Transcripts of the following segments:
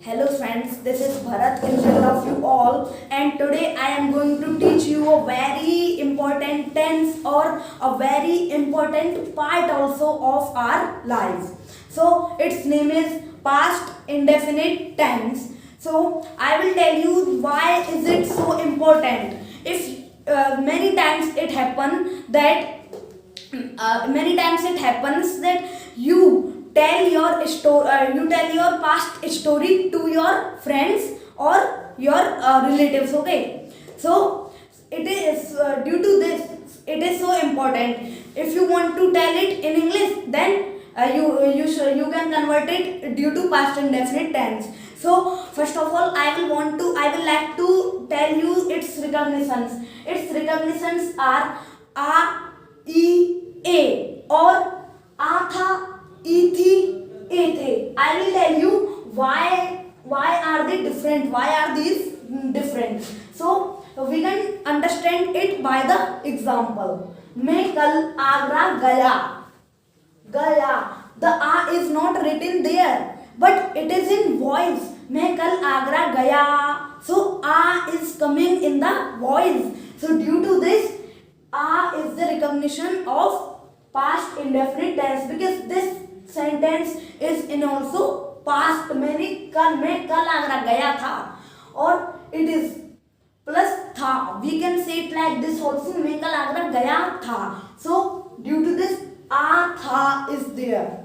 Hello friends, this is Bharat in front of you all, and today I am going to teach you a very important tense or a very important part also of our lives. So its name is past indefinite tense. So I will tell you why is it so important. If many times it happens that you tell your past story to your friends or your relatives. Okay, so it is due to this it is so important. If you want to tell it in English, then you can convert it due to past indefinite tense. So first of all, I will like to tell you its recognitions. Its recognitions are a, e, a, or atha, ethi, ethe. I will tell you why are they different, why are these different. So we can understand it by the example. मैं कल आगरा गया. गया, the a is not written there, but it is in voice. मैं कल आगरा गया. So a is coming in the voice. So due to this, a is the recognition of past indefinite tense, because this sentence is in also past. मैं कल आगरा गया था, और it is plus था. We can say it like this also. मैं कल आगरा गया था. So due to this, a tha is there.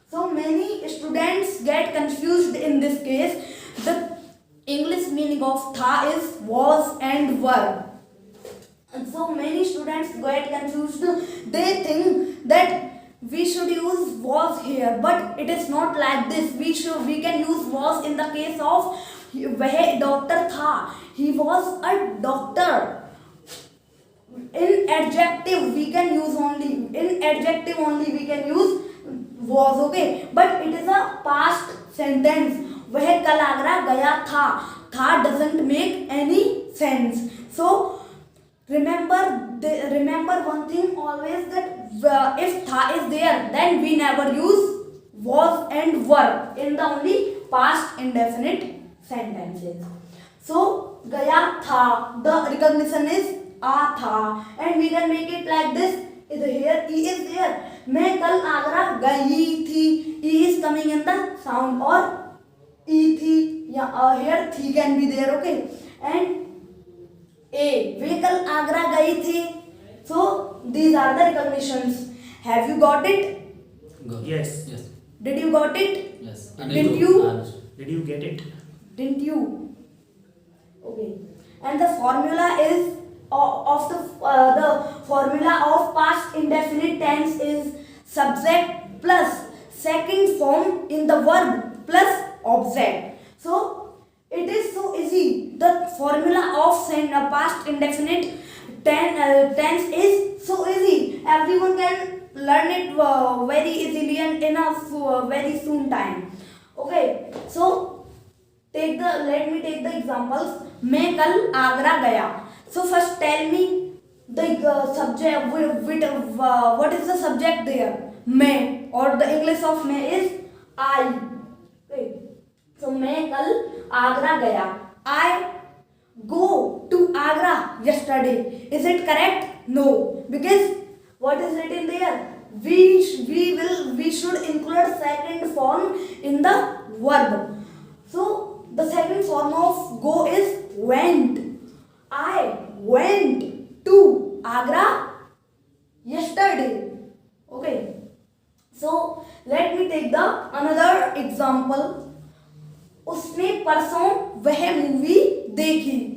So many students get confused in this case. The English meaning of tha is was and were. And so many students get confused. They think that we should use was here, but it is not like this. We can use was in the case of वह doctor था. He was a doctor. In adjective we can use only we can use was. Okay, but it is a past sentence. वह कल आगरा गया था. था doesn't make any sense. So remember one thing always, that if tha is there, then we never use was and were in the only past indefinite sentences. So gaya tha, the recognition is a tha, and we can make it like this. Here e is there. मैं कल आगरा गई थी. E is coming in the sound, or e थी, या here थी can be there. Okay, and a, वे कल आगरा गई थी. So these are the recognitions. Have you got it? Yes. Did you got it? Yes. Did you? Did you get it? Didn't you? Okay. And the formula is of the formula of past indefinite tense is subject plus second form in the verb plus object. So it is so easy. The formula of past indefinite tense is so easy. Everyone can learn it very easily and in a very soon time. Okay, so let me take the examples. मैं कल आगरा गया. So first tell me the subject. What is the subject there? मैं, or the English of मैं is I. Okay. So मैं कल आगरा गया. I go to Agra yesterday. Is it correct? No, because what is written there? We should include second form in the verb. So the second form of go is went. I went to Agra yesterday. Okay. So let me take the another example. उसने परसों वह movie देखी.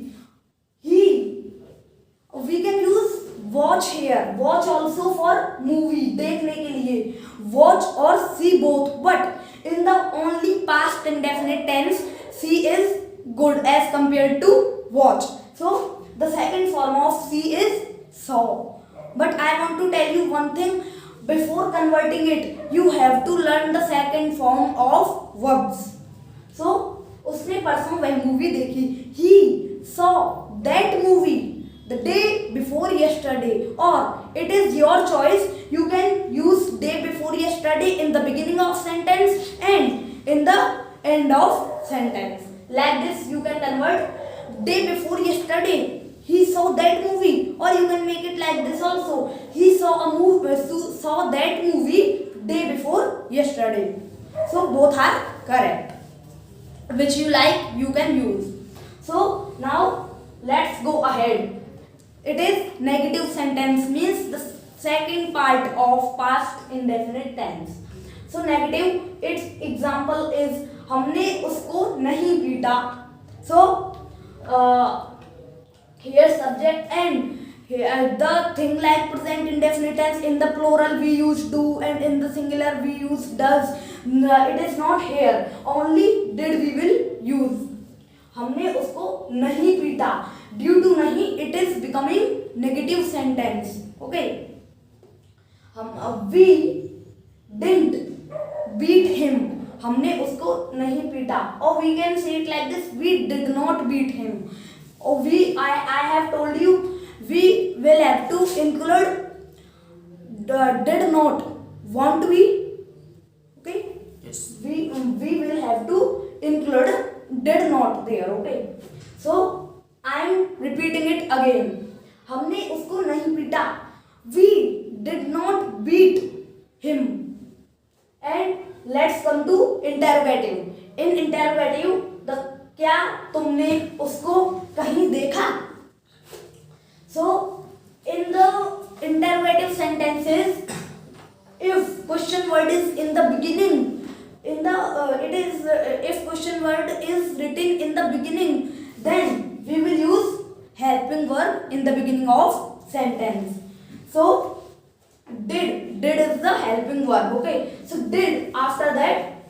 We can use watch here. Watch also for movie, देखने के लिए. Watch or see both, but in the only past indefinite tense, see is good as compared to watch. So the second form of see is saw. But I want to tell you one thing. Before converting it, you have to learn the second form of verbs. So उसने परसों वह movie देखी. He saw that movie the day before yesterday. Or it is your choice. You can use day before yesterday in the beginning of sentence and in the end of sentence. Like this you can convert day before yesterday he saw that movie, or you can make it like this also, he saw that movie day before yesterday. So both are correct. Which you like you can use. So now let's go ahead. It is negative sentence, means the second part of past indefinite tense. So negative, its example is हमने उसको नहीं पीटा. So here subject and here the thing like present indefinite tense, in the plural we use do and in the singular we use does. It is not here, only did we will use. हमने उसको नहीं पीटा, due to नहीं it is becoming negative sentence. Okay, हम we didn't beat him, हमने उसको नहीं पीटा. और we can say it like this, we did not beat him. और we I have told you we will have to include did not want we. Okay, Yes. we will have to include did not there. Okay, so I am repeating it again. हमने उसको नहीं पीटा, we did not beat him. And let's come to interrogative. In interrogative, the क्या तुमने उसको कहीं देखा? So in the interrogative sentences, if question word is in the beginning, in the if question word is written in the beginning, then we will use helping verb in the beginning of sentence. So did is the helping verb. Okay, so did, after that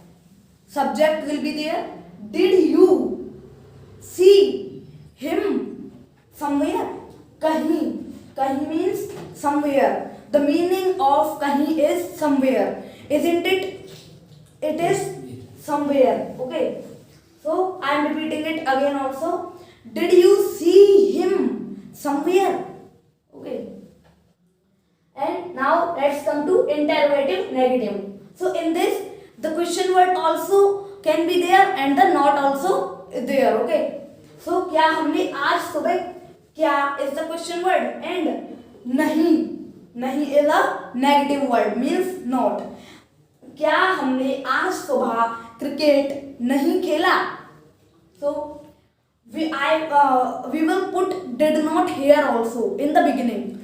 subject will be there. Did you see him somewhere? kahin means somewhere. The meaning of kahin is somewhere, isn't it? It is somewhere. Okay, so I am repeating it again also. Did you see him somewhere? Okay, and now let's come to interrogative negative. So in this, the question word also can be there and the not also there. Okay, so क्या हमने आज सुबह, क्या is the question word and नहीं is a negative word, means not. क्या हमने आज सुबह क्रिकेट नहीं खेला? So we will put did not here also in the beginning.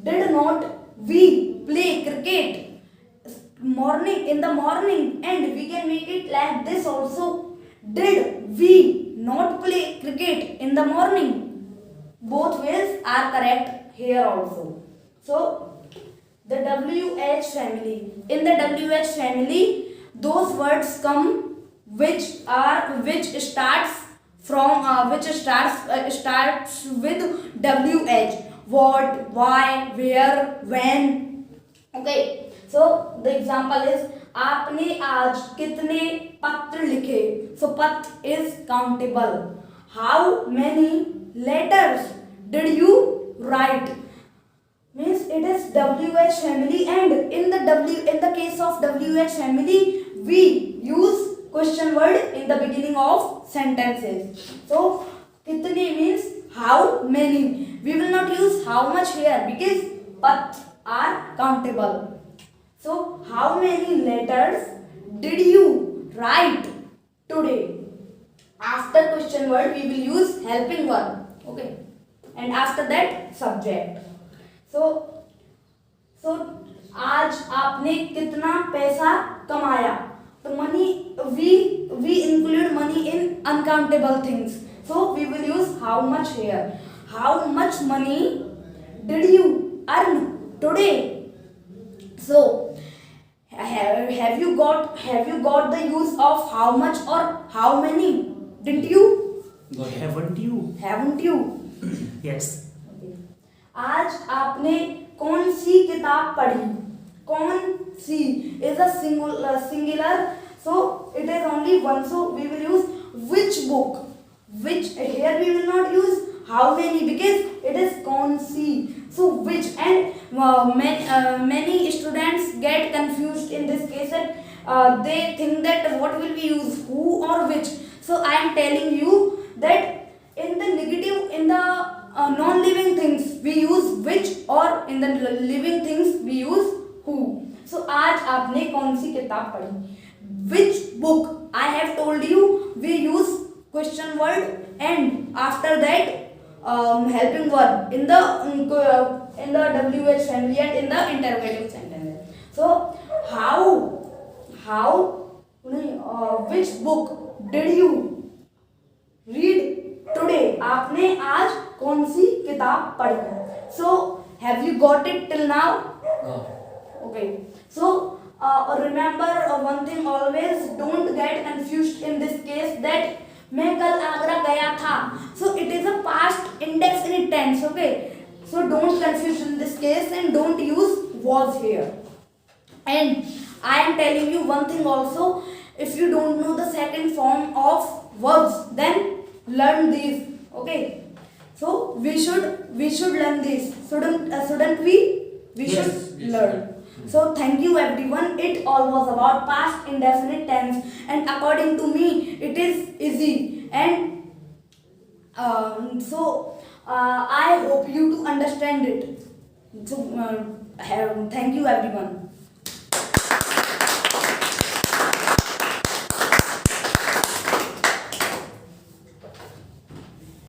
Did not we play cricket morning in the morning? And we can make it like this also. Did we not play cricket in the morning? Both ways are correct here also. So the WH family. In the WH family, those words come which starts with WH. What, why, where, when. Okay, so the example is आपने आज कितने पत्र लिखे? So पत्र is countable. How many letters did you write? Means it is WH family, and in the case of WH family we use question word in the beginning of sentences. So kitne means how many. We will not use how much here because path are countable. So how many letters did you write today? After question word we will use helping verb. Okay, and after that subject. So आज आपने कितना पैसा कमाया? तो money, we include money in uncountable things. So we will use how much here. How much money did you earn today? So have you got the use of how much or how many? Didn't you? Haven't you? Yes. आज आपने कौन सी किताब पढ़ी? कौन सी is a singular, so it is only one, so we will use which book. Which, here we will not use how many because it is कौन सी. So which, and many students get confused in this case. they think that what will we use, who or which. So I am telling you that in the negative, in the non-living things we use which, or in the living things we use who. So आज आपने कौन सी किताब पढ़ी? Which book? I have told you we use question word and after that helping verb in the WH family and in the interrogative sentence. So which book did you read today? आपने आज कौन सी किताब पढ़ी? So have you got it till now? Okay. So remember one thing always, don't get confused in this case that मैं कल आगरा गया था. So it is a past indefinite tense. Okay. So don't confuse in this case and don't use was here. And I am telling you one thing also, if you don't know the second form of verbs, then learn these. Okay. So we should learn these. Shouldn't we? We Yes, should we learn. should. So thank you everyone. It all was about past indefinite tense, and according to me, it is easy. And I hope you to understand it. So thank you everyone.